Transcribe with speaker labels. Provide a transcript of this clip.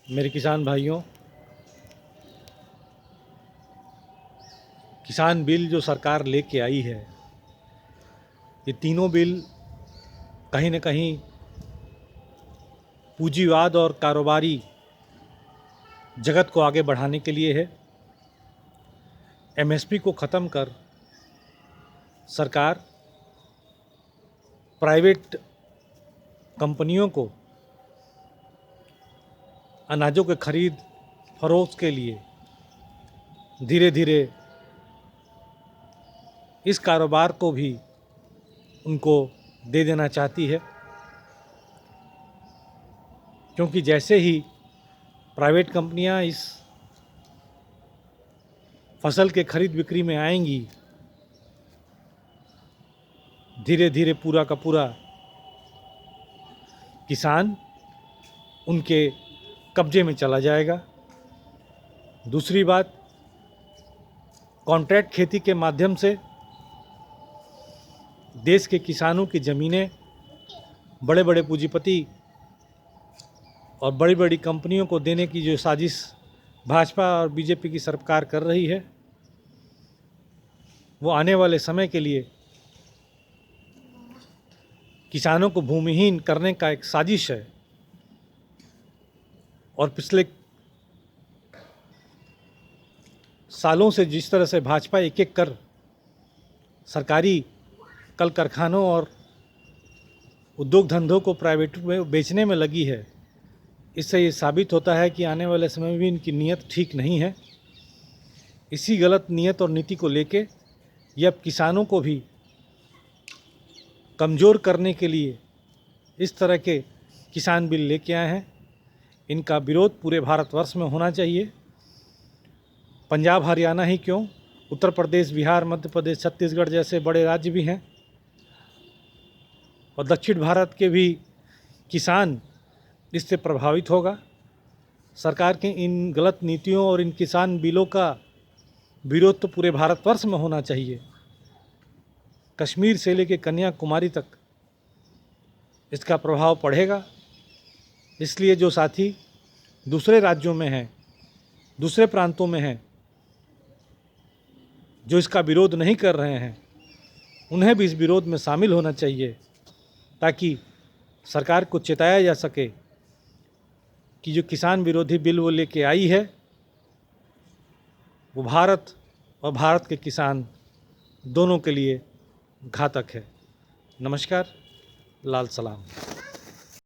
Speaker 1: मेरे किसान भाइयों, किसान बिल जो सरकार लेके आई है, ये तीनों बिल कहीं न कहीं पूंजीवाद और कारोबारी जगत को आगे बढ़ाने के लिए है। एमएसपी को ख़त्म कर सरकार प्राइवेट कंपनियों को अनाजों के खरीद फरोख्त के लिए धीरे धीरे इस कारोबार को भी उनको दे देना चाहती है, क्योंकि जैसे ही प्राइवेट कंपनियां इस फसल के खरीद बिक्री में आएंगी, धीरे धीरे पूरा का पूरा किसान उनके कब्जे में चला जाएगा। दूसरी बात, कॉन्ट्रैक्ट खेती के माध्यम से देश के किसानों की ज़मीनें बड़े बड़े पूंजीपति और बड़ी बड़ी कंपनियों को देने की जो साजिश भाजपा और बीजेपी की सरकार कर रही है, वो आने वाले समय के लिए किसानों को भूमिहीन करने का एक साजिश है। और पिछले सालों से जिस तरह से भाजपा एक एक कर सरकारी कल कारखानों और उद्योग धंधों को प्राइवेट में बेचने में लगी है, इससे ये साबित होता है कि आने वाले समय में भी इनकी नीयत ठीक नहीं है। इसी गलत नीयत और नीति को लेके ये अब किसानों को भी कमज़ोर करने के लिए इस तरह के किसान बिल लेके आए हैं। इनका विरोध पूरे भारतवर्ष में होना चाहिए। पंजाब हरियाणा ही क्यों, उत्तर प्रदेश, बिहार, मध्य प्रदेश, छत्तीसगढ़ जैसे बड़े राज्य भी हैं और दक्षिण भारत के भी किसान इससे प्रभावित होगा। सरकार के इन गलत नीतियों और इन किसान बिलों का विरोध तो पूरे भारतवर्ष में होना चाहिए। कश्मीर से लेकर कन्याकुमारी तक इसका प्रभाव पड़ेगा। इसलिए जो साथी दूसरे राज्यों में हैं, दूसरे प्रांतों में हैं, जो इसका विरोध नहीं कर रहे हैं, उन्हें भी इस विरोध में शामिल होना चाहिए, ताकि सरकार को चेताया जा सके कि जो किसान विरोधी बिल वो लेके आई है, वो भारत और भारत के किसान दोनों के लिए घातक है। नमस्कार, लाल सलाम।